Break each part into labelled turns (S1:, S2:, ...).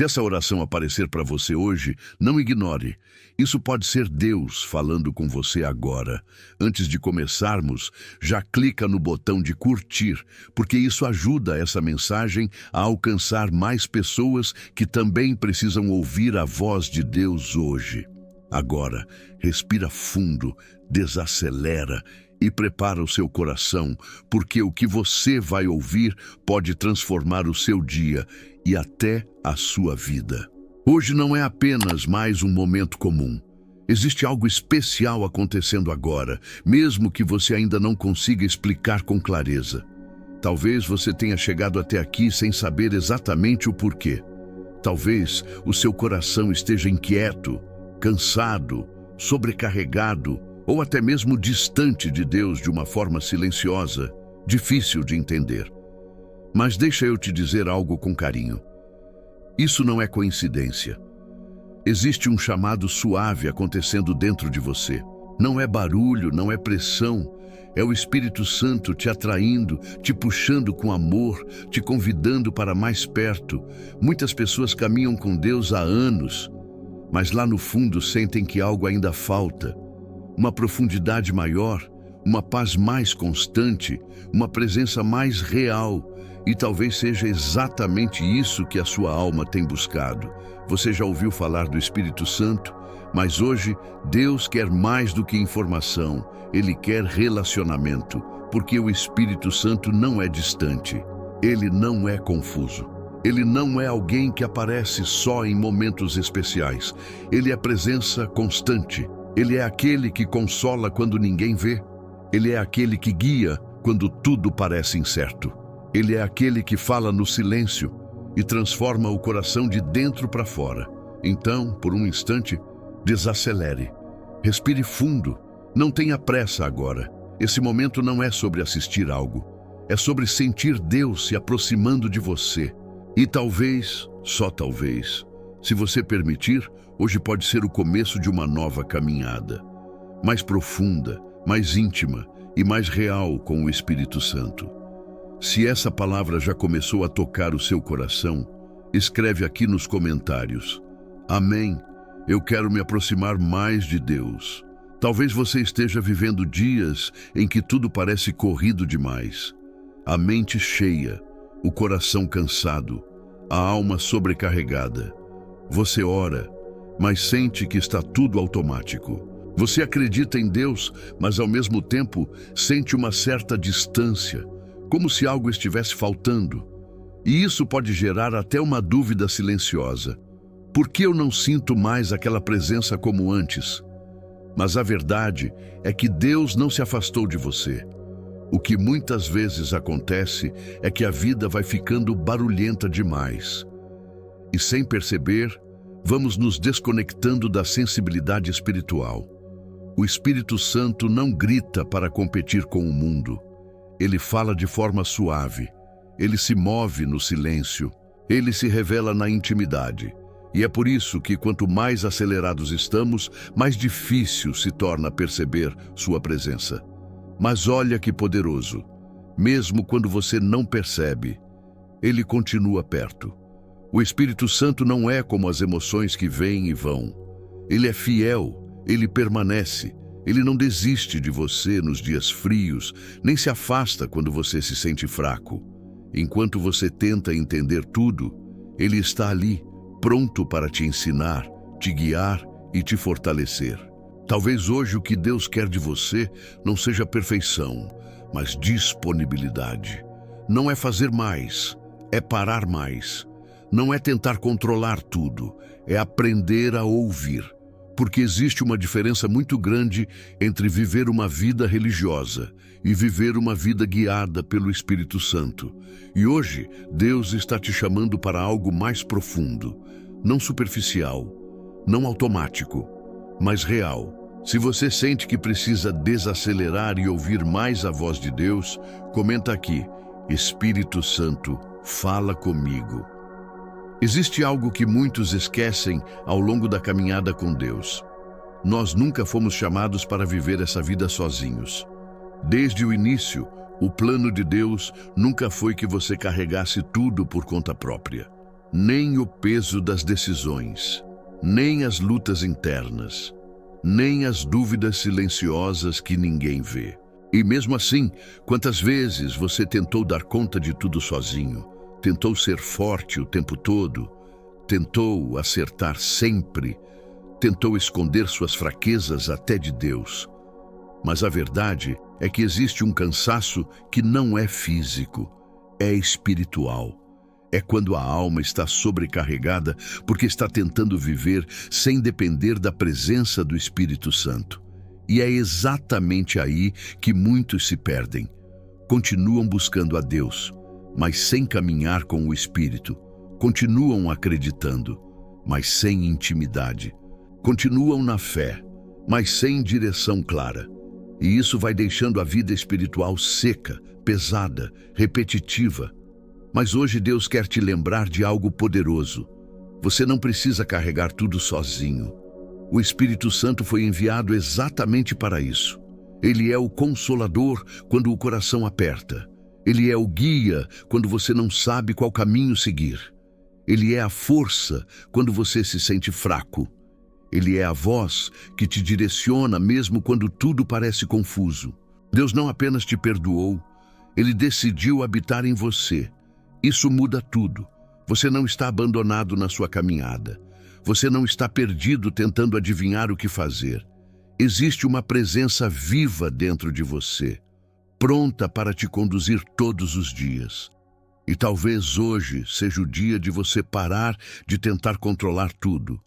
S1: Se essa oração aparecer para você hoje, não ignore. Isso pode ser Deus falando com você agora. Antes de começarmos, já clica no botão de curtir, porque isso ajuda essa mensagem a alcançar mais pessoas que também precisam ouvir a voz de Deus hoje. Agora, respira fundo, desacelera e prepara o seu coração, porque o que você vai ouvir pode transformar o seu dia e até a sua vida. Hoje não é apenas mais um momento comum. Existe algo especial acontecendo agora, mesmo que você ainda não consiga explicar com clareza. Talvez você tenha chegado até aqui sem saber exatamente o porquê. Talvez o seu coração esteja inquieto, cansado, sobrecarregado, ou até mesmo distante de Deus de uma forma silenciosa, difícil de entender. Mas deixa eu te dizer algo com carinho. Isso não é coincidência. Existe um chamado suave acontecendo dentro de você. Não é barulho, não é pressão. É o Espírito Santo te atraindo, te puxando com amor, te convidando para mais perto. Muitas pessoas caminham com Deus há anos, mas lá no fundo sentem que algo ainda falta. Uma profundidade maior, uma paz mais constante, uma presença mais real. E talvez seja exatamente isso que a sua alma tem buscado. Você já ouviu falar do Espírito Santo? Mas hoje, Deus quer mais do que informação. Ele quer relacionamento, porque o Espírito Santo não é distante. Ele não é confuso. Ele não é alguém que aparece só em momentos especiais. Ele é presença constante. Ele é aquele que consola quando ninguém vê. Ele é aquele que guia quando tudo parece incerto. Ele é aquele que fala no silêncio e transforma o coração de dentro para fora. Então, por um instante, desacelere. Respire fundo. Não tenha pressa agora. Esse momento não é sobre assistir algo. É sobre sentir Deus se aproximando de você. E talvez, só talvez, se você permitir, hoje pode ser o começo de uma nova caminhada. Mais profunda, mais íntima e mais real com o Espírito Santo. Se essa palavra já começou a tocar o seu coração, escreve aqui nos comentários. Amém. Eu quero me aproximar mais de Deus. Talvez você esteja vivendo dias em que tudo parece corrido demais. A mente cheia, o coração cansado, a alma sobrecarregada. Você ora, mas sente que está tudo automático. Você acredita em Deus, mas ao mesmo tempo sente uma certa distância, como se algo estivesse faltando. E isso pode gerar até uma dúvida silenciosa. Por que eu não sinto mais aquela presença como antes? Mas a verdade é que Deus não se afastou de você. O que muitas vezes acontece é que a vida vai ficando barulhenta demais. E sem perceber, vamos nos desconectando da sensibilidade espiritual. O Espírito Santo não grita para competir com o mundo. Ele fala de forma suave. Ele se move no silêncio. Ele se revela na intimidade. E é por isso que quanto mais acelerados estamos, mais difícil se torna perceber sua presença. Mas olha que poderoso. Mesmo quando você não percebe, ele continua perto. O Espírito Santo não é como as emoções que vêm e vão. Ele é fiel, ele permanece. Ele não desiste de você nos dias frios, nem se afasta quando você se sente fraco. Enquanto você tenta entender tudo, ele está ali, pronto para te ensinar, te guiar e te fortalecer. Talvez hoje o que Deus quer de você não seja perfeição, mas disponibilidade. Não é fazer mais, é parar mais. Não é tentar controlar tudo, é aprender a ouvir. Porque existe uma diferença muito grande entre viver uma vida religiosa e viver uma vida guiada pelo Espírito Santo. E hoje, Deus está te chamando para algo mais profundo, não superficial, não automático, mas real. Se você sente que precisa desacelerar e ouvir mais a voz de Deus, comenta aqui: Espírito Santo, fala comigo. Existe algo que muitos esquecem ao longo da caminhada com Deus. Nós nunca fomos chamados para viver essa vida sozinhos. Desde o início, o plano de Deus nunca foi que você carregasse tudo por conta própria. nem o peso das decisões, nem as lutas internas, nem as dúvidas silenciosas que ninguém vê. E mesmo assim, quantas vezes você tentou dar conta de tudo sozinho, tentou ser forte o tempo todo, tentou acertar sempre, tentou esconder suas fraquezas até de Deus. Mas a verdade é que existe um cansaço que não é físico, é espiritual. É quando a alma está sobrecarregada porque está tentando viver sem depender da presença do Espírito Santo. E é exatamente aí que muitos se perdem. Continuam buscando a Deus, mas sem caminhar com o Espírito. Continuam acreditando, mas sem intimidade. Continuam na fé, mas sem direção clara. E isso vai deixando a vida espiritual seca, pesada, repetitiva. Mas hoje Deus quer te lembrar de algo poderoso. Você não precisa carregar tudo sozinho. O Espírito Santo foi enviado exatamente para isso. Ele é o consolador quando o coração aperta. Ele é o guia quando você não sabe qual caminho seguir. Ele é a força quando você se sente fraco. Ele é a voz que te direciona mesmo quando tudo parece confuso. Deus não apenas te perdoou, Ele decidiu habitar em você. Isso muda tudo. Você não está abandonado na sua caminhada. Você não está perdido tentando adivinhar o que fazer. Existe uma presença viva dentro de você, pronta para te conduzir todos os dias. E talvez hoje seja o dia de você parar de tentar controlar tudo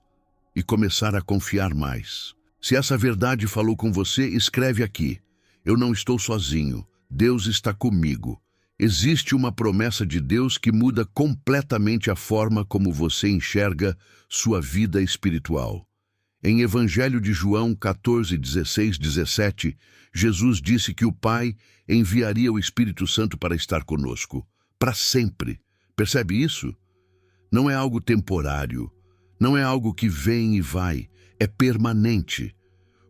S1: e começar a confiar mais. Se essa verdade falou com você, escreve aqui: eu não estou sozinho, Deus está comigo. Existe uma promessa de Deus que muda completamente a forma como você enxerga sua vida espiritual. Em Evangelho de João 14, 16, 17, Jesus disse que o Pai enviaria o Espírito Santo para estar conosco, para sempre. Percebe isso? Não é algo temporário, não é algo que vem e vai, é permanente.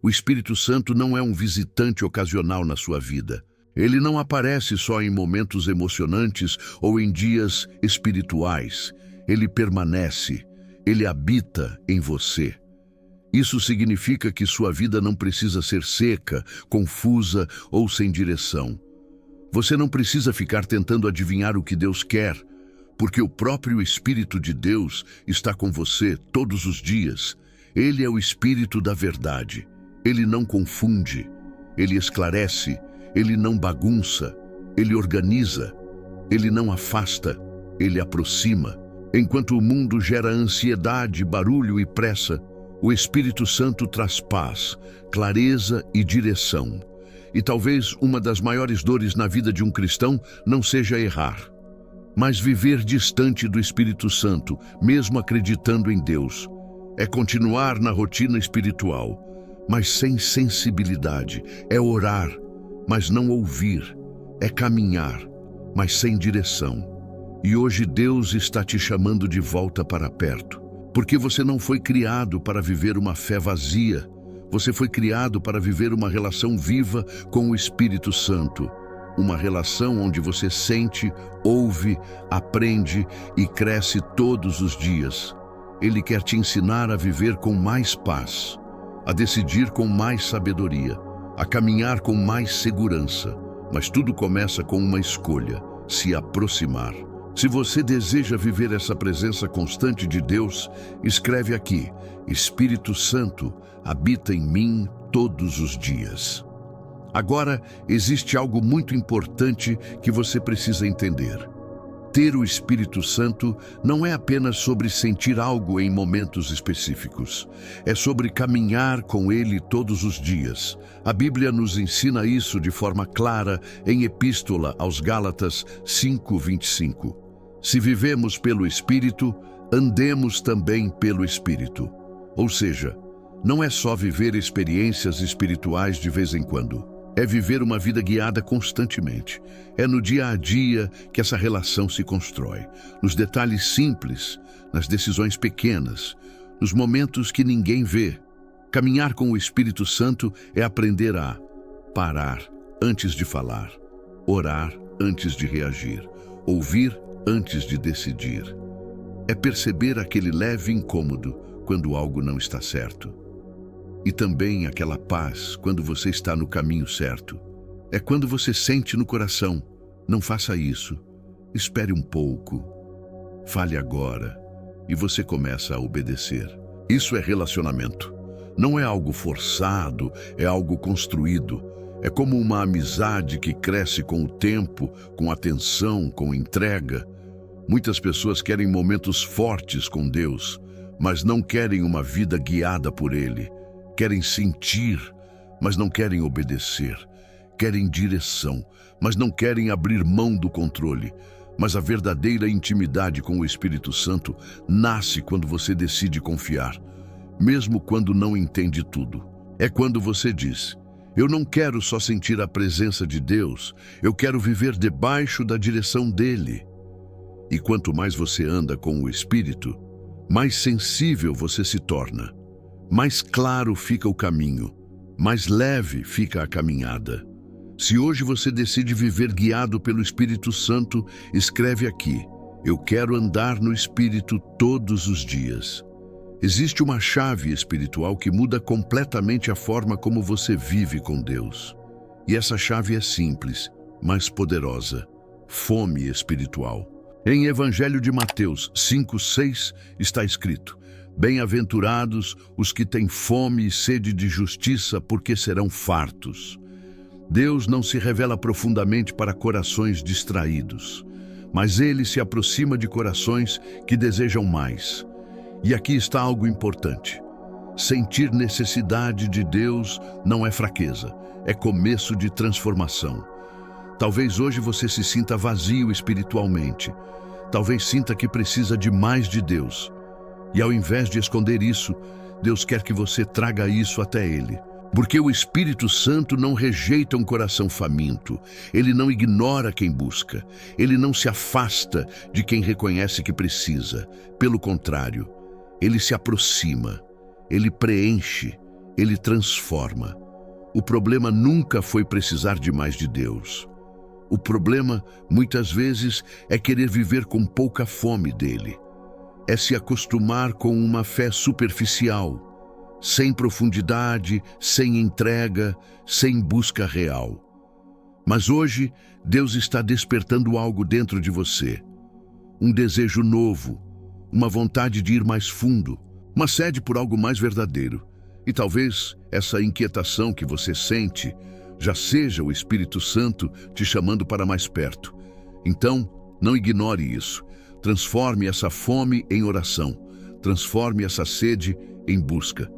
S1: O Espírito Santo não é um visitante ocasional na sua vida. Ele não aparece só em momentos emocionantes ou em dias espirituais. Ele permanece, ele habita em você. Isso significa que sua vida não precisa ser seca, confusa ou sem direção. Você não precisa ficar tentando adivinhar o que Deus quer, porque o próprio Espírito de Deus está com você todos os dias. Ele é o Espírito da verdade. Ele não confunde, ele esclarece, ele não bagunça, ele organiza, ele não afasta, ele aproxima. Enquanto o mundo gera ansiedade, barulho e pressa, o Espírito Santo traz paz, clareza e direção. E talvez uma das maiores dores na vida de um cristão não seja errar, mas viver distante do Espírito Santo, mesmo acreditando em Deus. É continuar na rotina espiritual, mas sem sensibilidade. É orar, mas não ouvir. É caminhar, mas sem direção. E hoje Deus está te chamando de volta para perto, porque você não foi criado para viver uma fé vazia. Você foi criado para viver uma relação viva com o Espírito Santo. Uma relação onde você sente, ouve, aprende e cresce todos os dias. Ele quer te ensinar a viver com mais paz, a decidir com mais sabedoria, a caminhar com mais segurança. Mas tudo começa com uma escolha: se aproximar. Se você deseja viver essa presença constante de Deus, escreve aqui: Espírito Santo habita em mim todos os dias. Agora, existe algo muito importante que você precisa entender. Ter o Espírito Santo não é apenas sobre sentir algo em momentos específicos. É sobre caminhar com Ele todos os dias. A Bíblia nos ensina isso de forma clara em Epístola aos Gálatas 5:25. Se vivemos pelo Espírito, andemos também pelo Espírito. Ou seja, não é só viver experiências espirituais de vez em quando. É viver uma vida guiada constantemente. É no dia a dia que essa relação se constrói. Nos detalhes simples, nas decisões pequenas, nos momentos que ninguém vê. Caminhar com o Espírito Santo é aprender a parar antes de falar, orar antes de reagir, ouvir antes de decidir. É perceber aquele leve incômodo quando algo não está certo. E também aquela paz quando você está no caminho certo. É quando você sente no coração: não faça isso, espere um pouco, fale agora, e você começa a obedecer. Isso é relacionamento. Não é algo forçado, é algo construído. É como uma amizade que cresce com o tempo, com atenção, com entrega. Muitas pessoas querem momentos fortes com Deus, mas não querem uma vida guiada por Ele. Querem sentir, mas não querem obedecer. Querem direção, mas não querem abrir mão do controle. Mas a verdadeira intimidade com o Espírito Santo nasce quando você decide confiar, mesmo quando não entende tudo. É quando você diz: eu não quero só sentir a presença de Deus, eu quero viver debaixo da direção dele. E quanto mais você anda com o Espírito, mais sensível você se torna, mais claro fica o caminho, mais leve fica a caminhada. Se hoje você decide viver guiado pelo Espírito Santo, escreve aqui: eu quero andar no Espírito todos os dias. Existe uma chave espiritual que muda completamente a forma como você vive com Deus. E essa chave é simples, mas poderosa: fome espiritual. Em Evangelho de Mateus 5:6 está escrito: bem-aventurados os que têm fome e sede de justiça, porque serão fartos. Deus não se revela profundamente para corações distraídos, mas Ele se aproxima de corações que desejam mais. E aqui está algo importante: sentir necessidade de Deus não é fraqueza, é começo de transformação. Talvez hoje você se sinta vazio espiritualmente. Talvez sinta que precisa de mais de Deus. E ao invés de esconder isso, Deus quer que você traga isso até Ele. Porque o Espírito Santo não rejeita um coração faminto. Ele não ignora quem busca. Ele não se afasta de quem reconhece que precisa. Pelo contrário, Ele se aproxima. Ele preenche. Ele transforma. O problema nunca foi precisar de mais de Deus. O problema, muitas vezes, é querer viver com pouca fome dele. É se acostumar com uma fé superficial, sem profundidade, sem entrega, sem busca real. Mas hoje, Deus está despertando algo dentro de você. Um desejo novo, uma vontade de ir mais fundo, uma sede por algo mais verdadeiro. E talvez essa inquietação que você sente já seja o Espírito Santo te chamando para mais perto. Então, não ignore isso. Transforme essa fome em oração. Transforme essa sede em busca.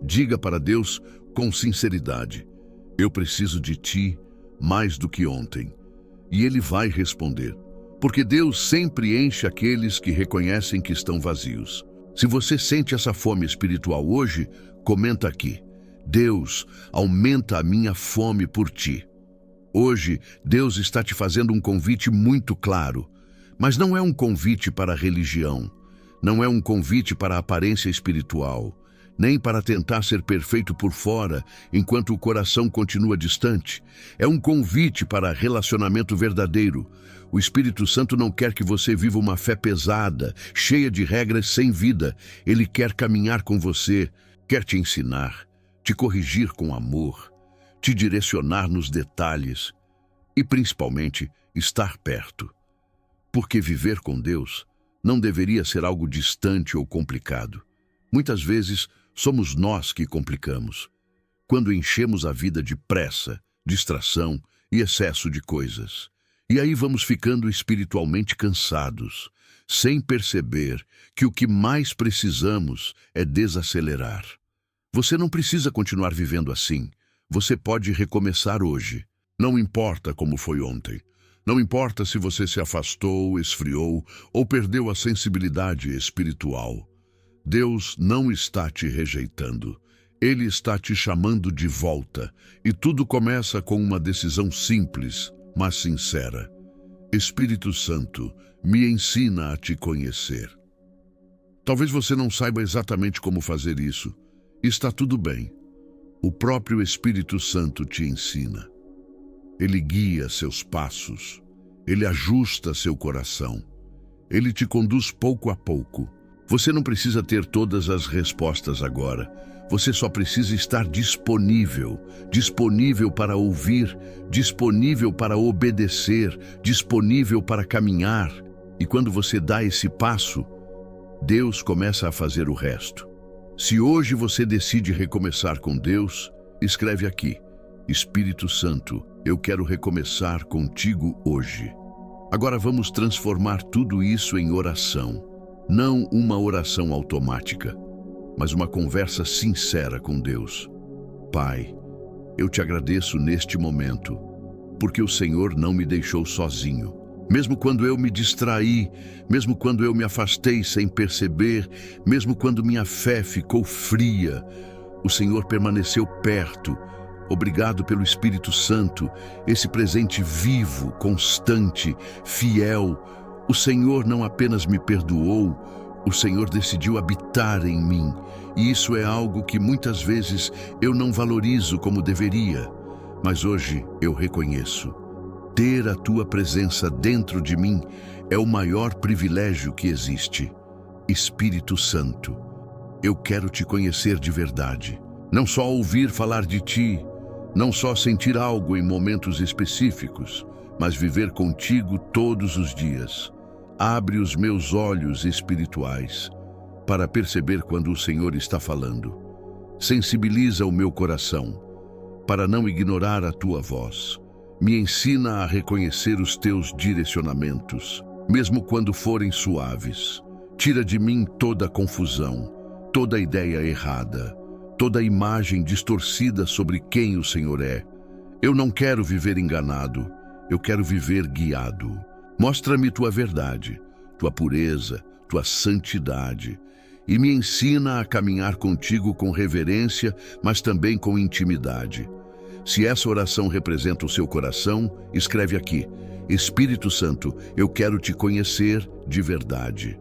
S1: Diga para Deus com sinceridade: eu preciso de ti mais do que ontem. E Ele vai responder. Porque Deus sempre enche aqueles que reconhecem que estão vazios. Se você sente essa fome espiritual hoje, comenta aqui: Deus, aumenta a minha fome por ti. Hoje, Deus está te fazendo um convite muito claro. Mas não é um convite para a religião. Não é um convite para a aparência espiritual. Nem para tentar ser perfeito por fora, enquanto o coração continua distante. É um convite para relacionamento verdadeiro. O Espírito Santo não quer que você viva uma fé pesada, cheia de regras sem vida. Ele quer caminhar com você, quer te ensinar, te corrigir com amor, te direcionar nos detalhes e, principalmente, estar perto. Porque viver com Deus não deveria ser algo distante ou complicado. Muitas vezes, somos nós que complicamos, quando enchemos a vida de pressa, distração e excesso de coisas. E aí vamos ficando espiritualmente cansados, sem perceber que o que mais precisamos é desacelerar. Você não precisa continuar vivendo assim. Você pode recomeçar hoje. Não importa como foi ontem. Não importa se você se afastou, esfriou ou perdeu a sensibilidade espiritual. Deus não está te rejeitando. Ele está te chamando de volta. E tudo começa com uma decisão simples, mas sincera. Espírito Santo, me ensina a te conhecer. Talvez você não saiba exatamente como fazer isso. Está tudo bem. O próprio Espírito Santo te ensina. Ele guia seus passos. Ele ajusta seu coração. Ele te conduz pouco a pouco. Você não precisa ter todas as respostas agora. Você só precisa estar disponível, disponível para ouvir, disponível para obedecer, disponível para caminhar. E quando você dá esse passo, Deus começa a fazer o resto. Se hoje você decide recomeçar com Deus, escreve aqui: Espírito Santo, eu quero recomeçar contigo hoje. Agora vamos transformar tudo isso em oração. Não uma oração automática, mas uma conversa sincera com Deus. Pai, eu te agradeço neste momento, porque o Senhor não me deixou sozinho. Mesmo quando eu me distraí, mesmo quando eu me afastei sem perceber, mesmo quando minha fé ficou fria, o Senhor permaneceu perto. Obrigado pelo Espírito Santo, esse presente vivo, constante, fiel. O Senhor não apenas me perdoou, o Senhor decidiu habitar em mim. E isso é algo que muitas vezes eu não valorizo como deveria. Mas hoje eu reconheço. Ter a tua presença dentro de mim é o maior privilégio que existe. Espírito Santo, eu quero te conhecer de verdade. Não só ouvir falar de ti, não só sentir algo em momentos específicos, mas viver contigo todos os dias. Abre os meus olhos espirituais para perceber quando o Senhor está falando. Sensibiliza o meu coração para não ignorar a tua voz. Me ensina a reconhecer os teus direcionamentos, mesmo quando forem suaves. Tira de mim toda confusão, toda ideia errada, toda imagem distorcida sobre quem o Senhor é. Eu não quero viver enganado, eu quero viver guiado. Mostra-me tua verdade, tua pureza, tua santidade, e me ensina a caminhar contigo com reverência, mas também com intimidade. Se essa oração representa o seu coração, escreve aqui: Espírito Santo, eu quero te conhecer de verdade.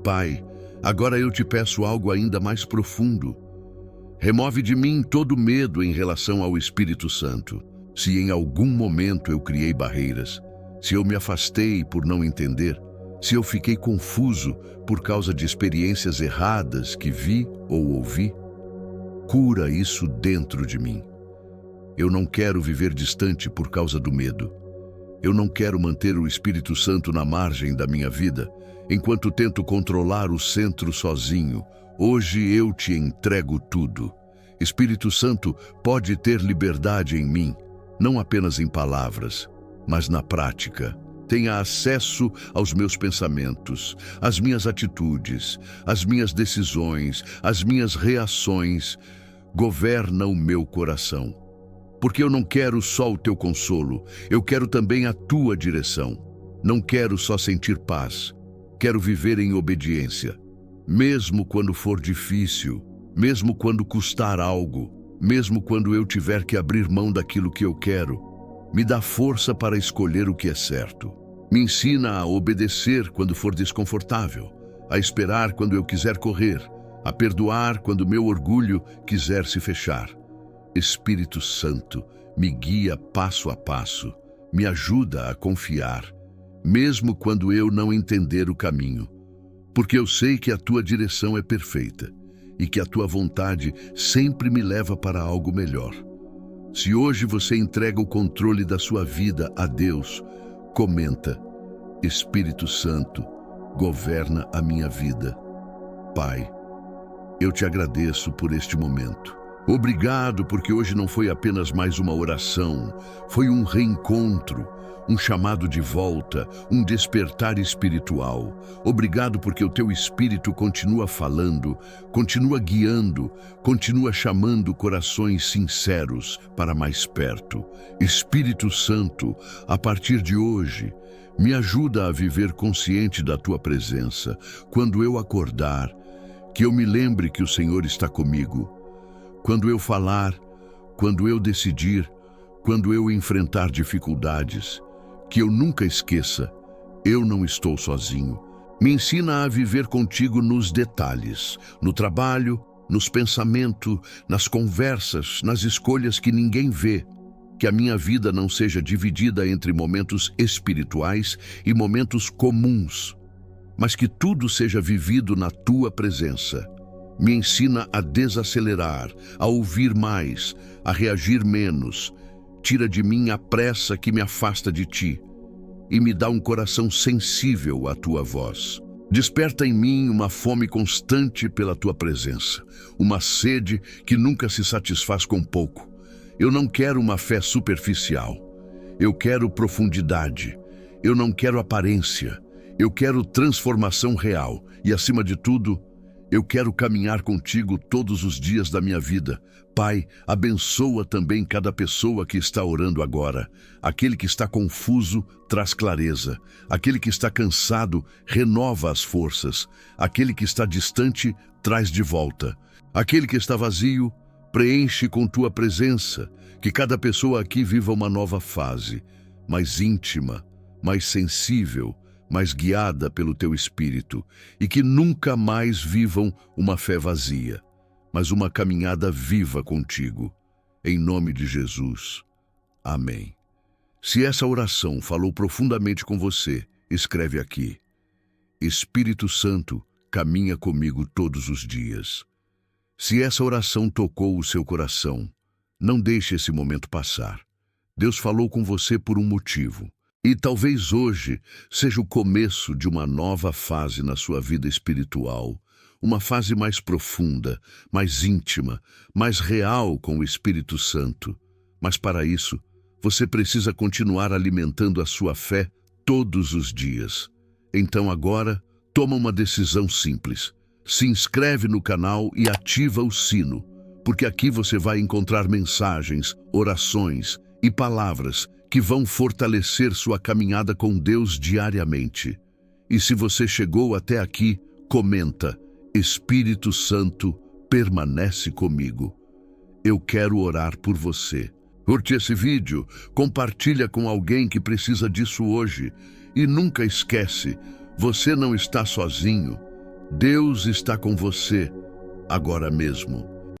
S1: Pai, agora eu te peço algo ainda mais profundo. Remove de mim todo medo em relação ao Espírito Santo. Se em algum momento eu criei barreiras, se eu me afastei por não entender, se eu fiquei confuso por causa de experiências erradas que vi ou ouvi, cura isso dentro de mim. Eu não quero viver distante por causa do medo. Eu não quero manter o Espírito Santo na margem da minha vida, enquanto tento controlar o centro sozinho. Hoje eu te entrego tudo. Espírito Santo pode ter liberdade em mim, não apenas em palavras, mas na prática. Tenha acesso aos meus pensamentos, às minhas atitudes, às minhas decisões, às minhas reações. Governa o meu coração. Porque eu não quero só o teu consolo, eu quero também a tua direção. Não quero só sentir paz, quero viver em obediência. Mesmo quando for difícil, mesmo quando custar algo, mesmo quando eu tiver que abrir mão daquilo que eu quero, me dá força para escolher o que é certo. Me ensina a obedecer quando for desconfortável, a esperar quando eu quiser correr, a perdoar quando meu orgulho quiser se fechar. Espírito Santo, me guia passo a passo, me ajuda a confiar, mesmo quando eu não entender o caminho, porque eu sei que a tua direção é perfeita e que a tua vontade sempre me leva para algo melhor. Se hoje você entrega o controle da sua vida a Deus, comenta: Espírito Santo, governa a minha vida. Pai, eu te agradeço por este momento. Obrigado porque hoje não foi apenas mais uma oração, foi um reencontro, um chamado de volta, um despertar espiritual. Obrigado porque o teu Espírito continua falando, continua guiando, continua chamando corações sinceros para mais perto. Espírito Santo, a partir de hoje, me ajuda a viver consciente da tua presença. Quando eu acordar, que eu me lembre que o Senhor está comigo. Quando eu falar, quando eu decidir, quando eu enfrentar dificuldades, que eu nunca esqueça, eu não estou sozinho. Me ensina a viver contigo nos detalhes, no trabalho, nos pensamentos, nas conversas, nas escolhas que ninguém vê. Que a minha vida não seja dividida entre momentos espirituais e momentos comuns. mas que tudo seja vivido na tua presença. Me ensina a desacelerar, a ouvir mais, a reagir menos. Tira de mim a pressa que me afasta de ti e me dá um coração sensível à tua voz. Desperta em mim uma fome constante pela tua presença, uma sede que nunca se satisfaz com pouco. Eu não quero uma fé superficial. Eu quero profundidade. Eu não quero aparência. Eu quero transformação real e, acima de tudo, eu quero caminhar contigo todos os dias da minha vida. Pai, abençoa também cada pessoa que está orando agora. Aquele que está confuso, traz clareza. Aquele que está cansado, renova as forças. Aquele que está distante, traz de volta. Aquele que está vazio, preenche com tua presença. Que cada pessoa aqui viva uma nova fase, mais íntima, mais sensível, mais guiada pelo teu Espírito, e que nunca mais vivam uma fé vazia, mas uma caminhada viva contigo. Em nome de Jesus. Amém. Se essa oração falou profundamente com você, escreve aqui: Espírito Santo, caminha comigo todos os dias. Se essa oração tocou o seu coração, não deixe esse momento passar. Deus falou com você por um motivo. E talvez hoje seja o começo de uma nova fase na sua vida espiritual, uma fase mais profunda, mais íntima, mais real com o Espírito Santo. Mas para isso, você precisa continuar alimentando a sua fé todos os dias. Então agora, toma uma decisão simples. Se inscreve no canal e ativa o sino, porque aqui você vai encontrar mensagens, orações e palavras que vão fortalecer sua caminhada com Deus diariamente. E se você chegou até aqui, comenta: Espírito Santo, permanece comigo. Eu quero orar por você. Curte esse vídeo, compartilha com alguém que precisa disso hoje. E nunca esquece, você não está sozinho. Deus está com você agora mesmo.